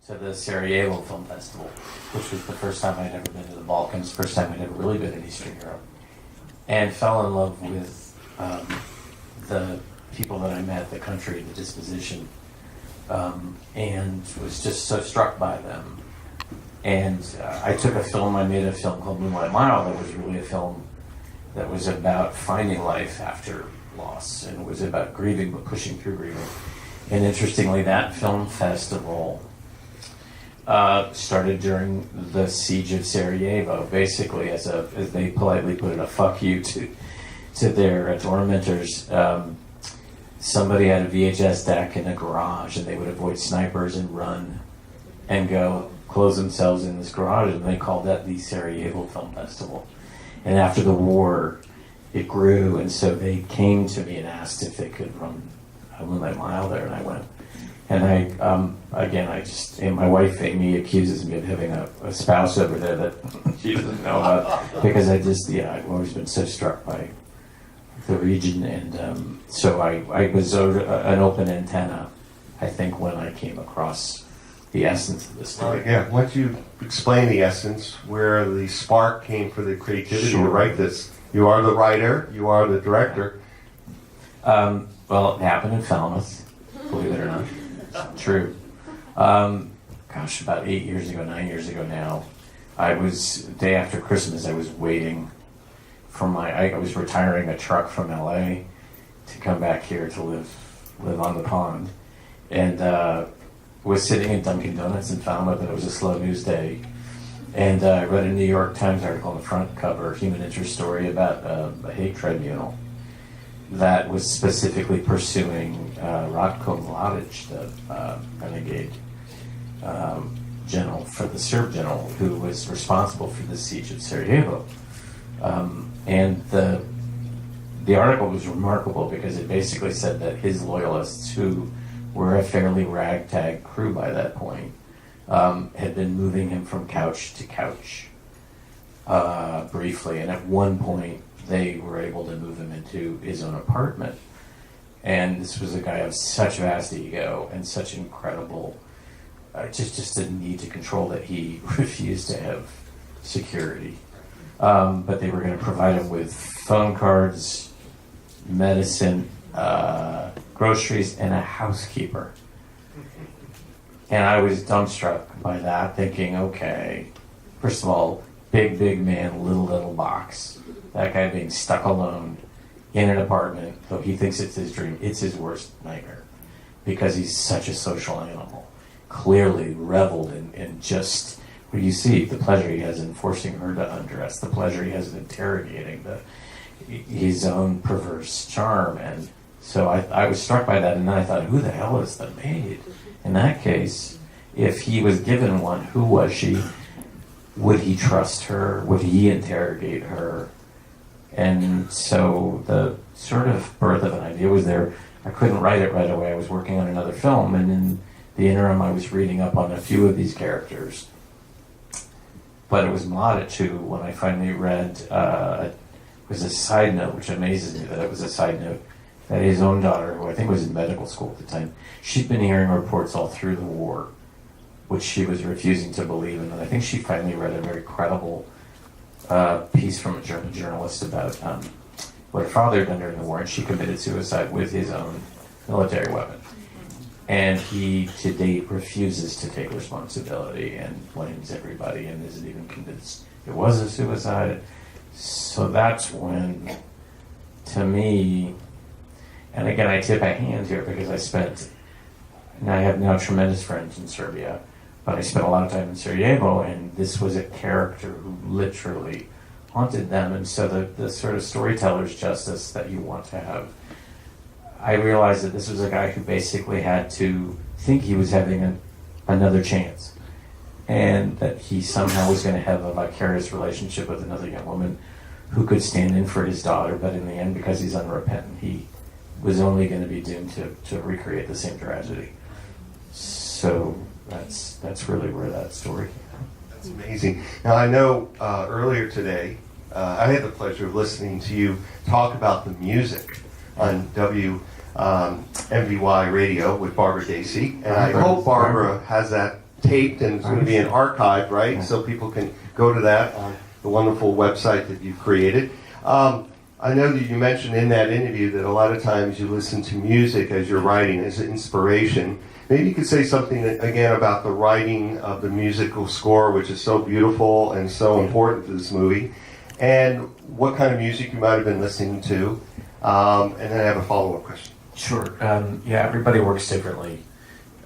to the Sarajevo Film Festival, which was the first time I'd ever been to the Balkans, first time I'd ever really been in Eastern Europe, and fell in love with the people that I met, the country, the disposition, and was just so struck by them. And I made a film called Moonlight Mile that was really a film that was about finding life after loss, and it was about grieving, but pushing through grieving. And interestingly, that film festival started during the siege of Sarajevo, basically as they politely put it, a fuck you to their tormentors. Somebody had a VHS deck in a garage, and they would avoid snipers and run and go close themselves in this garage, and they called that the Sarajevo Film Festival. And after the war, it grew, and so they came to me and asked if they could run a Moonlight Mile there, and I went. And and my wife Amy accuses me of having a spouse over there that she doesn't know about, because I've always been so struck by the region, and so I was an open antenna, I think, when I came across the essence of the story. Yeah, why don't you explain the essence, where the spark came for the creativity to write this? You are the writer, you are the director. Well, it happened in Falmouth, believe it or not. True. About 9 years ago now, day after Christmas, I was waiting for I was retiring a truck from LA to come back here to live on the pond, and was sitting in Dunkin' Donuts in Falmouth, and it was a slow news day, and I read a New York Times article on the front cover, human interest story about a hate tribunal that was specifically pursuing Ratko Mladic, the renegade general, for the Serb general who was responsible for the siege of Sarajevo. And the article was remarkable because it basically said that his loyalists, who were a fairly ragtag crew by that point, had been moving him from couch to couch briefly, and at one point they were able to move him into his own apartment. And this was a guy of such vast ego and such incredible, just a need to control, that he refused to have security. But they were going to provide him with phone cards, medicine, groceries, and a housekeeper. And I was dumbstruck by that, thinking, okay, first of all, big man, little box. That guy being stuck alone in an apartment, though he thinks it's his dream, it's his worst nightmare, because he's such a social animal. Clearly reveled in just, what you see, the pleasure he has in forcing her to undress, the pleasure he has in interrogating his own perverse charm. And so I was struck by that, and then I thought, who the hell is the maid? In that case, if he was given one, who was she? Would he trust her? Would he interrogate her? And so the sort of birth of an idea was there. I couldn't write it right away. I was working on another film, and in the interim I was reading up on a few of these characters. But it was Mladic who, when I finally read, it was a side note, which amazes me that it was a side note, that his own daughter, who I think was in medical school at the time, she'd been hearing reports all through the war, which she was refusing to believe in. And I think she finally read a very credible piece from a German journalist about what her father had done during the war, and she committed suicide with his own military weapon. And he, to date, refuses to take responsibility and blames everybody and isn't even convinced it was a suicide. So that's when, to me, and again, I tip a hand here because I have now tremendous friends in Serbia, but I spent a lot of time in Sarajevo, and this was a character who literally haunted them. And so the sort of storyteller's justice that you want to have, I realized that this was a guy who basically had to think he was having another chance, and that he somehow was going to have a vicarious relationship with another young woman who could stand in for his daughter, but in the end, because he's unrepentant, he was only going to be doomed to recreate the same tragedy. So that's really where that story came from. That's amazing. Now, I know earlier today, I had the pleasure of listening to you talk about the music on WMVY radio with Barbara Dacey, and I hope Barbara has that taped and it's going to be an archive, right? So people can go to that on the wonderful website that you've created. I know that you mentioned in that interview that a lot of times you listen to music as you're writing as an inspiration. Maybe you could say something again about the writing of the musical score, which is so beautiful and so important to this movie, and what kind of music you might have been listening to. And then I have a follow-up question. Sure. Yeah, everybody works differently.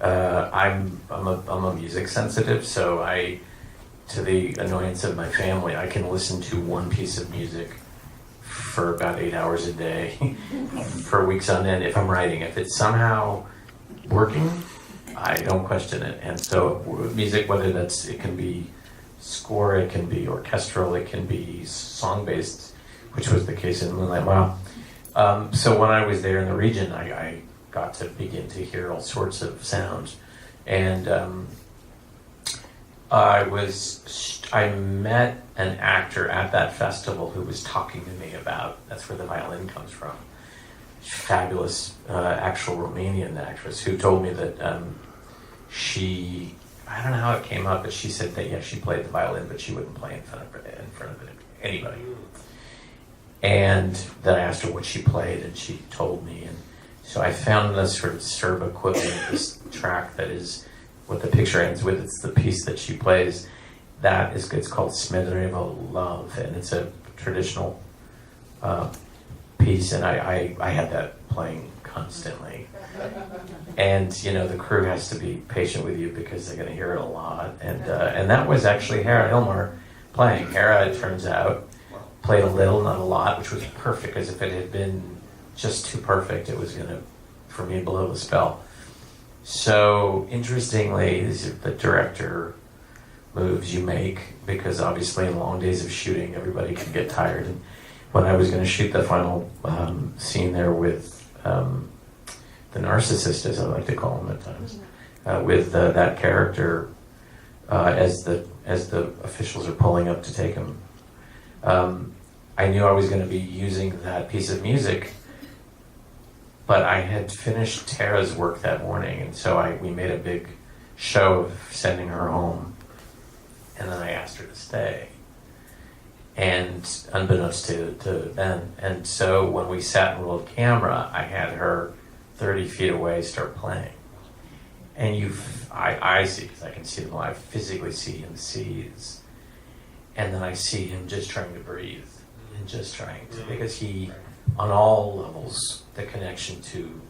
I'm a music sensitive, so to the annoyance of my family, I can listen to one piece of music for about 8 hours a day for weeks on end if I'm writing. If it's somehow working, I don't question it. And so music, whether it can be score, it can be orchestral, it can be song-based, which was the case in Moonlight Wow. So when I was there in the region, I got to begin to hear all sorts of sounds. And I met an actor at that festival who was talking to me about, that's where the violin comes from, fabulous actual Romanian actress who told me that I don't know how it came up, but she said that, yeah, she played the violin, but she wouldn't play in front of anybody. And then I asked her what she played, and she told me. And so I found this sort of Serb equivalent of this track that is what the picture ends with. It's the piece that she plays. It's called Sarajevo Love, and it's a traditional piece, and I had that playing constantly. And the crew has to be patient with you because they're going to hear it a lot. And that was actually Hera Hilmar playing. Hera, it turns out, played a little, not a lot, which was perfect, because if it had been just too perfect, it was going to, for me, blow the spell. So, interestingly, these are the director moves you make, because obviously in long days of shooting, everybody can get tired. And when I was going to shoot the final scene there with the narcissist, as I like to call him at times, with that character, as the officials are pulling up to take him, I knew I was going to be using that piece of music, but I had finished Tara's work that morning, and so we made a big show of sending her home, and then I asked her to stay, and unbeknownst to Ben. And so when we sat and rolled camera, I had her 30 feet away start playing, and I see, because I can see them, I physically see him seize, and then I see him just trying to breathe, and just trying to, because he, on all levels, the connection to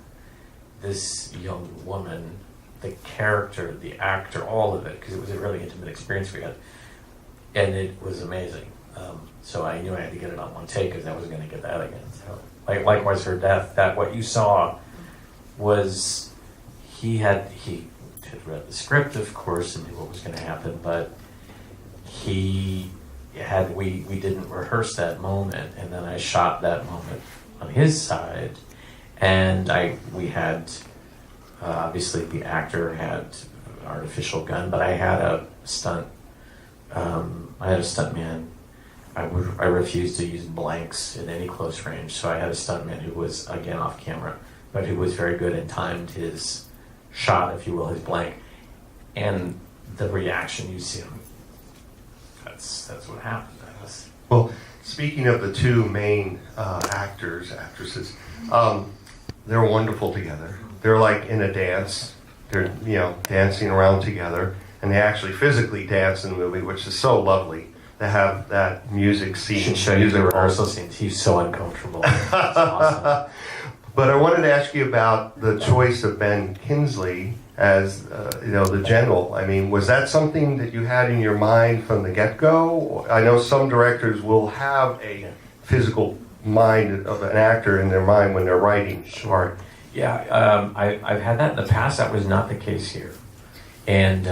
this young woman, the character, the actor, all of it, because it was a really intimate experience we had, and it was amazing. So I knew I had to get it on one take, because I wasn't going to get that again. So, likewise, her death, that what you saw was he had read the script, of course, and knew what was going to happen, but we didn't rehearse that moment, and then I shot that moment on his side, and we had obviously the actor had an artificial gun, but I had a stuntman. I refused to use blanks in any close range, so I had a stuntman who was, again, off camera, but who was very good and timed his shot, if you will, his blank, and the reaction you see him. That's what happened. Well, speaking of the two main actresses, they're wonderful together. They're like in a dance. They're dancing around together, and they actually physically dance in the movie, which is so lovely to have that music scene. Should show you the rehearsal scenes. He's so uncomfortable. It's awesome. But I wanted to ask you about the choice of Ben Kingsley as the general. I mean, was that something that you had in your mind from the get-go? I know some directors will have a physical mind of an actor in their mind when they're writing. Sure. Yeah, I've had that in the past. That was not the case here. And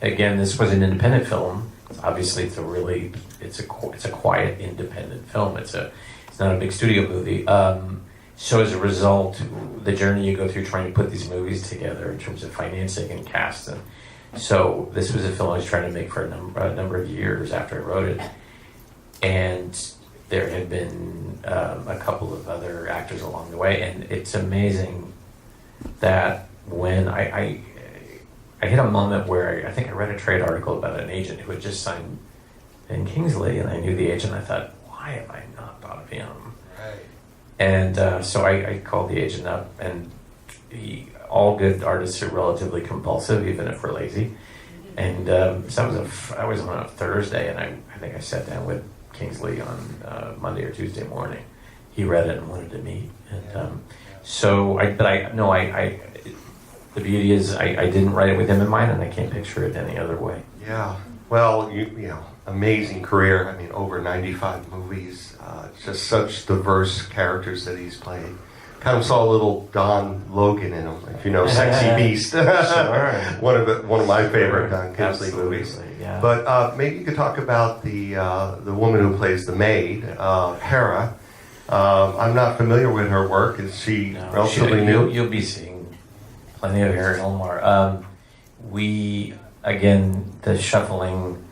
again, this was an independent film. Obviously, it's a quiet independent film. It's not a big studio movie. So as a result, the journey you go through trying to put these movies together in terms of financing and cast, and so this was a film I was trying to make for a number of years after I wrote it, and there had been a couple of other actors along the way, and it's amazing that when I hit a moment where I think I read a trade article about an agent who had just signed in Kingsley, and I knew the agent. I thought, why have I not thought of him? Right. And so I called the agent up, and all good artists are relatively compulsive, even if we're lazy. And so I was on a Thursday, and I think I sat down with Kingsley on Monday or Tuesday morning. He read it and wanted to meet, and the beauty is I didn't write it with him in mind, and I can't picture it any other way. Yeah. Well, you know, amazing career. I mean, over 95 movies. Just such diverse characters that he's played. Kind of saw a little Don Logan in him, if you know Sexy Beast. Sure. one of my favorite Don Kingsley movies. Yeah. But maybe you could talk about the woman who plays the maid, Hera. I'm not familiar with her work. Is she relatively new? You'll be seeing plenty of Harry Elmore. The shuffling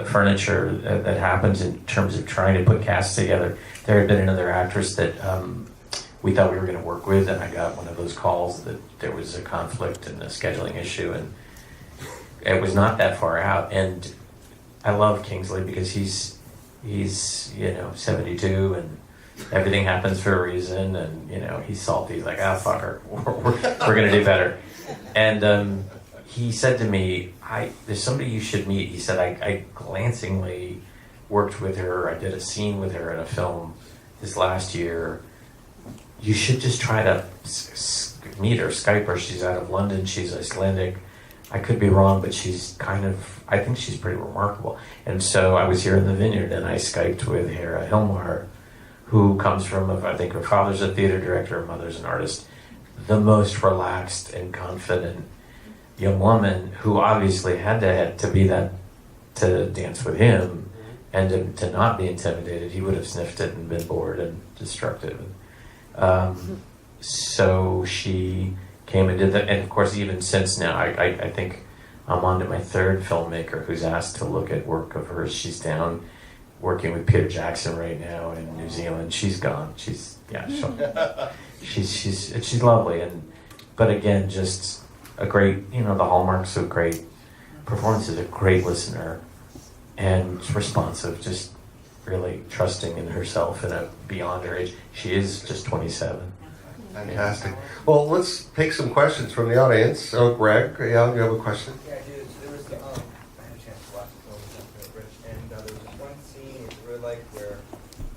furniture that happens in terms of trying to put casts together. There had been another actress that we thought we were going to work with, and I got one of those calls that there was a conflict and a scheduling issue, and it was not that far out. And I love Kingsley because he's 72 and everything happens for a reason, and he's salty. He's like, fuck her, we're gonna do better. And he said to me, there's somebody you should meet. He said, I glancingly worked with her. I did a scene with her in a film this last year. You should just try to meet her, Skype her. She's out of London. She's Icelandic. I could be wrong, but I think she's pretty remarkable. And so I was here in the Vineyard, and I Skyped with Hera Hilmar, who comes from, I think her father's a theater director, her mother's an artist. The most relaxed and confident young woman who obviously had to be that to dance with him and to not be intimidated. He would have sniffed it and been bored and destructive. So she came and did that. And of course, even since now, I think I'm on to my third filmmaker who's asked to look at work of hers. She's down working with Peter Jackson right now in New Zealand. She's gone. She's lovely. But again, just a great, the hallmarks of great performances, a great listener and responsive, just really trusting in herself and beyond her age. She is just 27. Fantastic. Well, let's take some questions from the audience. So, Greg, you have a question? Yeah, I do. So there was I had a chance to watch the film with Rich, and there was this one scene which I really liked where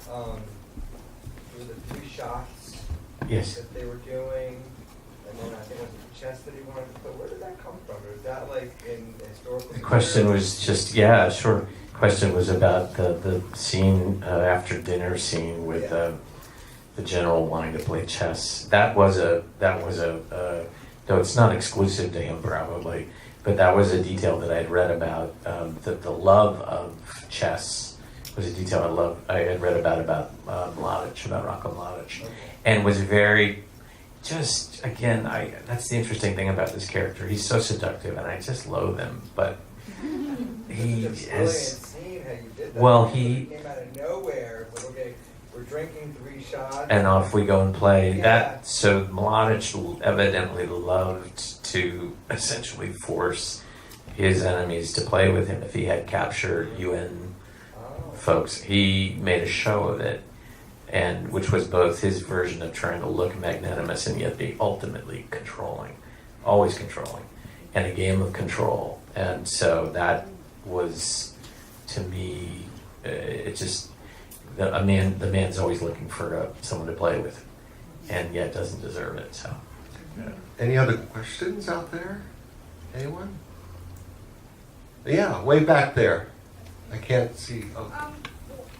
there were the 3 shots Yes. that they were doing, and then I think it was the chest that he wanted to put. Where did that come from? Or is that like in historical? The question was just, sure. Question was about the scene, after dinner scene with the general wanting to play chess. That was though it's not exclusive to him probably, but that was a detail that I had read about. The love of chess was a detail I had read about Mladic, about Rocco Mladic, and was very, just again, that's the interesting thing about this character. He's so seductive, and I just loathe him, but he has. Well, he came out of nowhere. Like, okay, we're drinking 3 shots, and off we go and play. Yeah. So Mladic evidently loved to essentially force his enemies to play with him. If he had captured UN folks, he made a show of it, and which was both his version of trying to look magnanimous and yet be ultimately controlling, always controlling, and a game of control. And so that was, to me, it just the man's always looking for someone to play with, and yet doesn't deserve it. So, Any other questions out there? Anyone? Yeah, way back there. I can't see. Oh.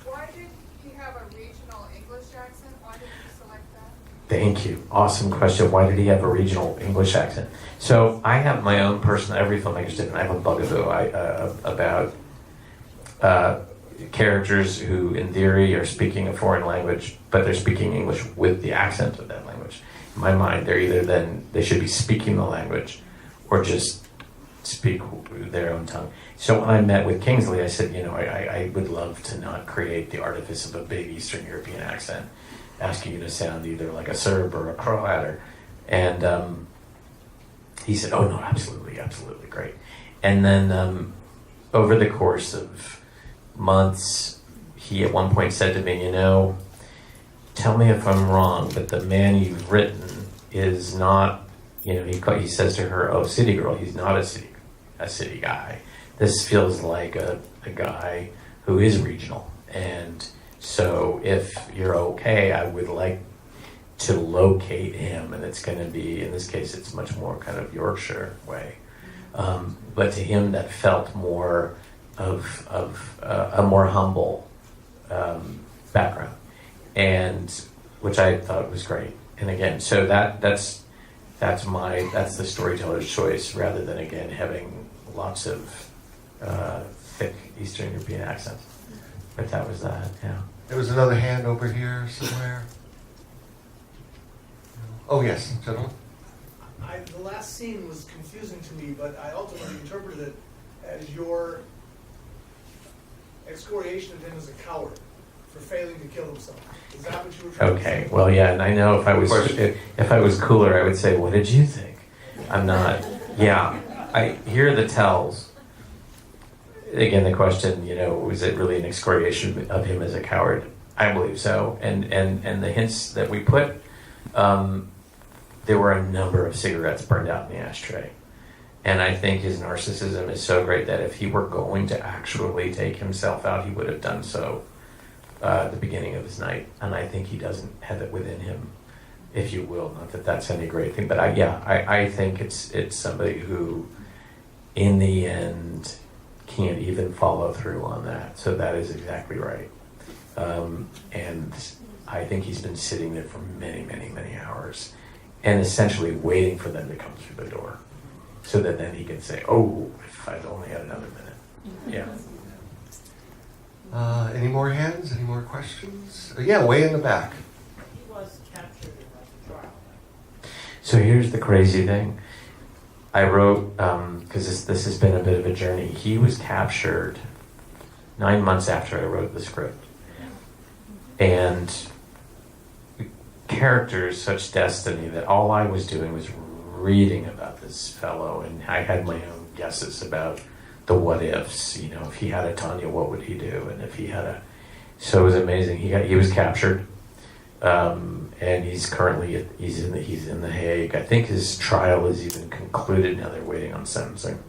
Why did he have a regional English accent? Why did you select that? Thank you. Awesome question. Why did he have a regional English accent? So I have my own personal. Every filmmaker's different. I have a bugaboo about characters who, in theory, are speaking a foreign language, but they're speaking English with the accent of that language. In my mind, they should be speaking the language, or just speak their own tongue. So when I met with Kingsley, I said, I would love to not create the artifice of a big Eastern European accent, asking you to sound either like a Serb or a Croat, and he said, "Oh no, absolutely, absolutely, great." And then over the course of months, he at one point said to me, "You know, tell me if I'm wrong, but the man you've written is not." He says to her, "Oh, city girl, he's not a city guy. This feels like a guy who is regional. And so if you're okay, I would like to locate him." And it's going to be, in this case, it's much more kind of Yorkshire way. But to him, that felt more of a more humble background, and which I thought was great. And again, so that's the storyteller's choice, rather than again having lots of thick Eastern European accents. But that was that, yeah. There was another hand over here somewhere. Oh yes, gentlemen. The last scene was confusing to me, but I ultimately interpreted it as your excoriation of him as a coward for failing to kill himself. Is that what you were trying to say? Okay, well, yeah, and I know if I was cooler, I would say, "What did you think?" I'm not. Yeah, I hear the tells. Again, the question, was it really an excoriation of him as a coward? I believe so, and the hints that we put. There were a number of cigarettes burned out in the ashtray. And I think his narcissism is so great that if he were going to actually take himself out, he would have done so at the beginning of his night. And I think he doesn't have it within him, if you will. Not that that's any great thing, but I think it's somebody who, in the end, can't even follow through on that. So that is exactly right. And I think he's been sitting there for many, many, many hours, and essentially waiting for them to come through the door, so that then he can say, "Oh, if I'd only had another minute." Yeah. Any more hands? Any more questions? Yeah, way in the back. He was captured in the trial. So here's the crazy thing. I wrote, because this has been a bit of a journey. He was captured 9 months after I wrote the script. And characters, such destiny, that all I was doing was reading about this fellow, and I had my own guesses about the what ifs. If he had a Tanya, what would he do? And if he had a, so it was amazing. He was captured, and he's currently he's in the Hague. I think his trial is even concluded now. They're waiting on sentencing.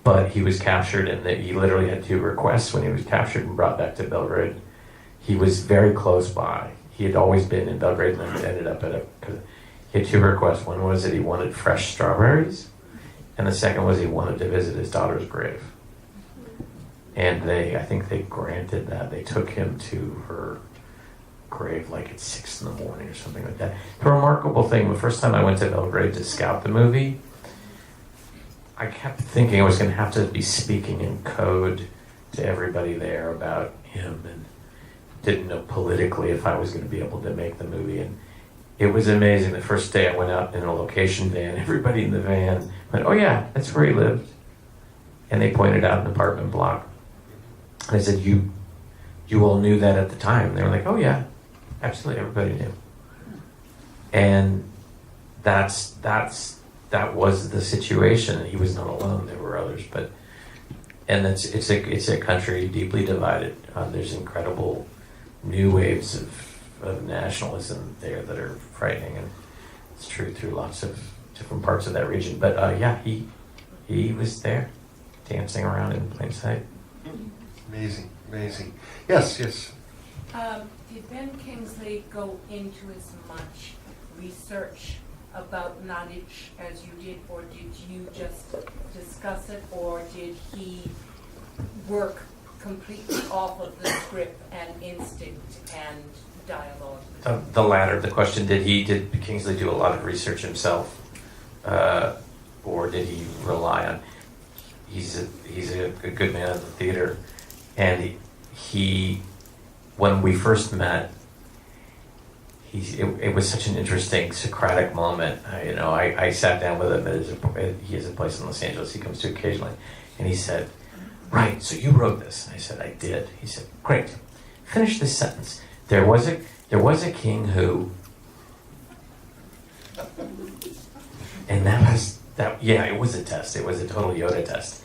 But he was captured, and he literally had two requests when he was captured and brought back to Belgrade. He was very close by. He had always been in Belgrade, and then ended up he had two requests. One was that he wanted fresh strawberries, and the second was he wanted to visit his daughter's grave. And I think they granted that. They took him to her grave like at 6 a.m. or something like that. The remarkable thing, the first time I went to Belgrade to scout the movie, I kept thinking I was going to have to be speaking in code to everybody there about him, and didn't know politically if I was going to be able to make the movie. And it was amazing. The first day I went out in a location van, everybody in the van went, "Oh yeah, that's where he lived." And they pointed out an apartment block. And I said, you all knew that at the time?" And they were like, "Oh yeah, absolutely, everybody knew." And that was the situation. He was not alone. There were others, and it's a country deeply divided. There's incredible new waves of nationalism there that are frightening, and it's true through lots of different parts of that region. But he was there, dancing around in plain sight. Amazing. Yes. Did Ben Kingsley go into as much research about knowledge as you did, or did you just discuss it, or did he work completely off of the script and instinct and dialogue? The latter. The question: Did Kingsley do a lot of research himself, or did he rely on? He's a good man of the theater, and he when we first met, it was such an interesting Socratic moment. I sat down with him. He has a place in Los Angeles he comes to occasionally, and he said, "Right, so you wrote this." And I said, "I did." He said, "Great. Finish this sentence. There was a king who," and it was a test. It was a total Yoda test.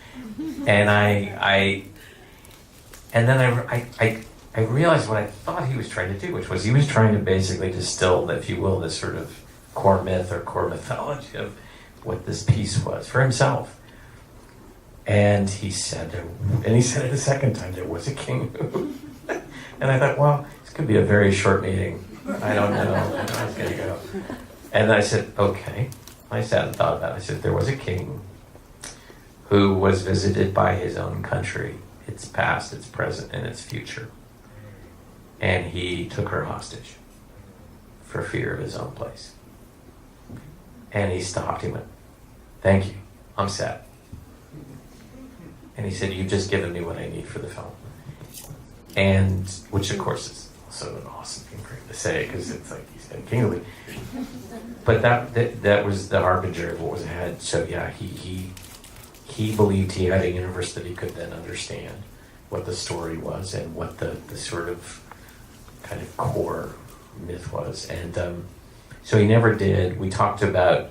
And I realized what I thought he was trying to do, which was he was trying to basically distill, if you will, this sort of core myth or core mythology of what this piece was for himself. And he said it a second time, there was a king who. And I thought, well, this could be a very short meeting. I don't know how it's going to go. And I said, okay. I sat and thought about it. I said, there was a king who was visited by his own country, its past, its present, and its future. And he took her hostage for fear of his own place. And he stopped. He went, thank you. I'm sad. And he said, you've just given me what I need for the film. And, which of course is also an awesome thing for him to say, because it's like he's been kingly. But that was the harbinger of what was ahead. So yeah, he believed he had a universe that he could then understand what the story was and what the sort of kind of core myth was. And so he never did. We talked about,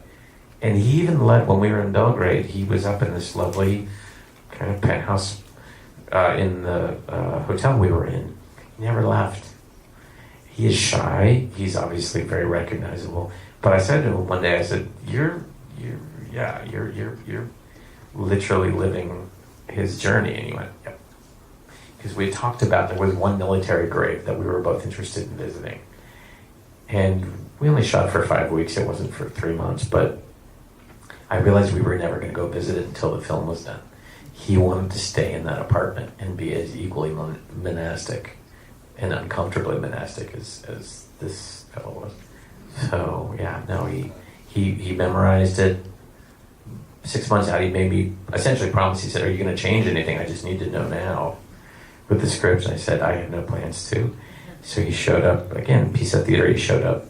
and he even when we were in Belgrade, he was up in this lovely kind of penthouse in the hotel we were in. He never left. He is shy. He's obviously very recognizable. But I said to him one day, I said, you're literally living his journey. And he went, yep. Because we had talked about, there was one military grave that we were both interested in visiting. And we only shot for 5 weeks. It wasn't for 3 months. But I realized we were never going to go visit it until the film was done. He wanted to stay in that apartment and be as equally monastic and uncomfortably monastic as this fellow was. So yeah, no, he memorized it. 6 months out, he made me essentially promise. He said, "Are you going to change anything? I just need to know now." With the script, and I said, "I have no plans to." So he showed up again. Piece at Theater. He showed up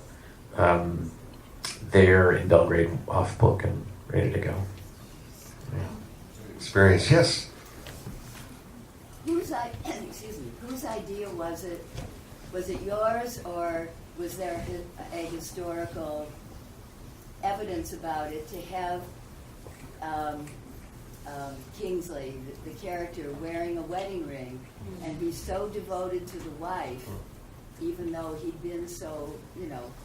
there in Belgrade, off book and ready to go. Yeah. Experience, yes. Whose idea was it? Was it yours, or was there a historical evidence about it to have Kingsley, the character, wearing a wedding ring and be so devoted to the wife, even though he'd been so,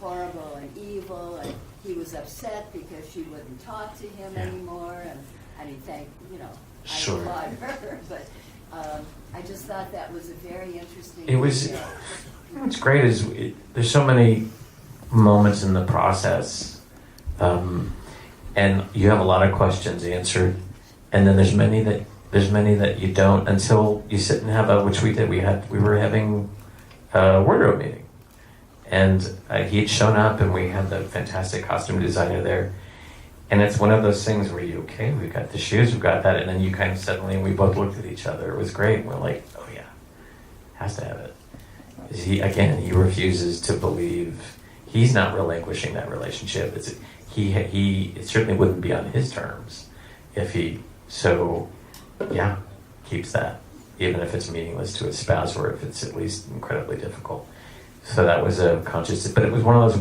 horrible and evil, and he was upset because she wouldn't talk to him anymore, and Sure. I applaud her, but I just thought that was a very interesting. It was. What's great is there's so many moments in the process, and you have a lot of questions answered, and then there's many that you don't until you sit and have which we did. We were having a wardrobe meeting, and he had shown up, and we had the fantastic costume designer there. And it's one of those things where we've got the shoes, we've got that, and then you kind of suddenly, we both looked at each other. It was great. And we're like, oh yeah, has to have it. He refuses to believe, he's not relinquishing that relationship. It certainly wouldn't be on his terms if keeps that, even if it's meaningless to his spouse or if it's at least incredibly difficult. So that was a conscious, but it was one of those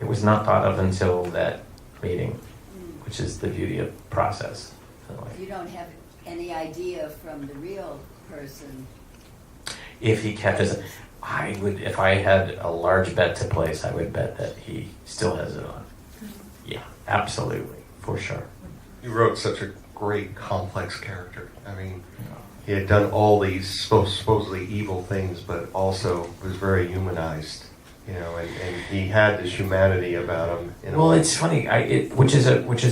it was not thought of until that meeting, which is the beauty of process. You don't have any idea from the real person. If he kept his, if I had a large bet to place, I would bet that he still has it on. Yeah, absolutely, for sure. You wrote such a great, complex character. I mean, he had done all these supposedly evil things, but also was very humanized. And he had this humanity about him. Well, it's funny, which is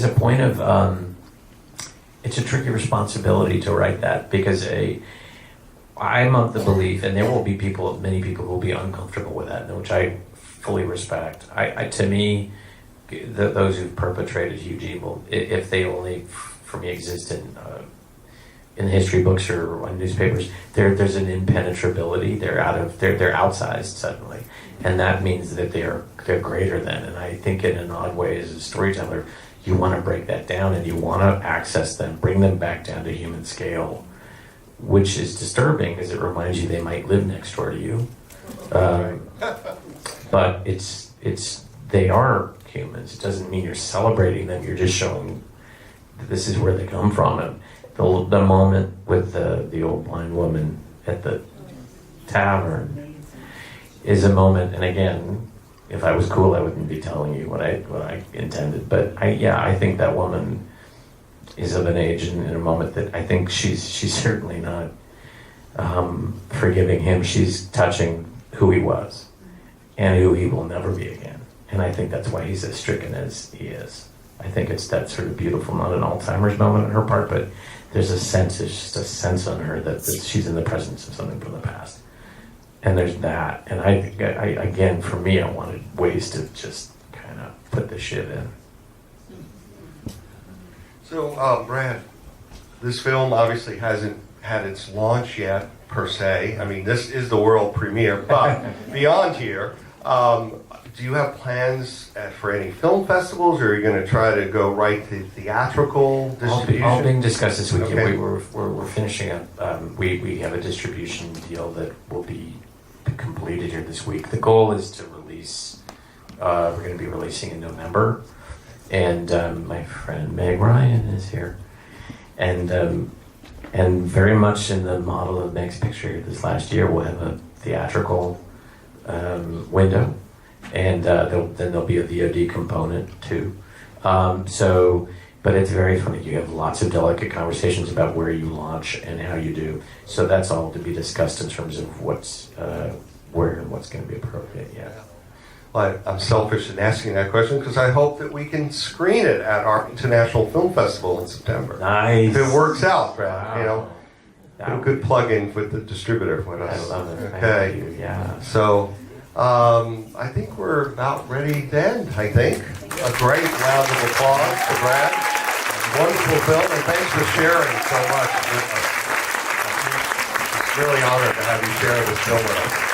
a point of, it's a tricky responsibility to write that, because I'm of the belief, and there will be many people who will be uncomfortable with that, which I fully respect. To me, those who've perpetrated huge evil, if they only, for me, exist in history books or on newspapers, there's an impenetrability. They're outsized suddenly, and that means that they're greater than. And I think in an odd way, as a storyteller, you want to break that down and you want to access them, bring them back down to human scale, which is disturbing because it reminds you they might live next door to you. But they are humans. It doesn't mean you're celebrating them. You're just showing this is where they come from. And the moment with the old blind woman at the tavern is a moment, and again, if I was cool, I wouldn't be telling you what I intended. But I think that woman is of an age and in a moment that I think she's certainly not forgiving him. She's touching who he was and who he will never be again. And I think that's why he's as stricken as he is. I think it's that sort of beautiful, not an Alzheimer's moment on her part, but there's just a sense on her that she's in the presence of something from the past. And there's that. And I again, for me, I wanted ways to just kind of put the shit in. So, Brad, this film obviously hasn't had its launch yet, per se. I mean, this is the world premiere, but beyond here, do you have plans for any film festivals, or are you going to try to go right to theatrical distribution? All being discussed this week. Okay. We're finishing up. We have a distribution deal that will be completed here this week. The goal is to release. We're going to be releasing in November, and my friend Meg Ryan is here, and very much in the model of Meg's picture this last year, we'll have a theatrical window. And then there'll be a VOD component too. But it's very funny. You have lots of delicate conversations about where you launch and how you do. So that's all to be discussed in terms of what's where and what's going to be appropriate. Yeah. Well, I'm selfish in asking that question because I hope that we can screen it at our International Film Festival in September. Nice. If it works out, Brad, Wow. you know, a good plug-in with the distributor with I us. love it. Okay. Thank you. Yeah. So, I think we're about ready to end, I think. A great round of applause for Brad. Wonderful film, and thanks for sharing so much with us. It's really honored to have you share this film with us.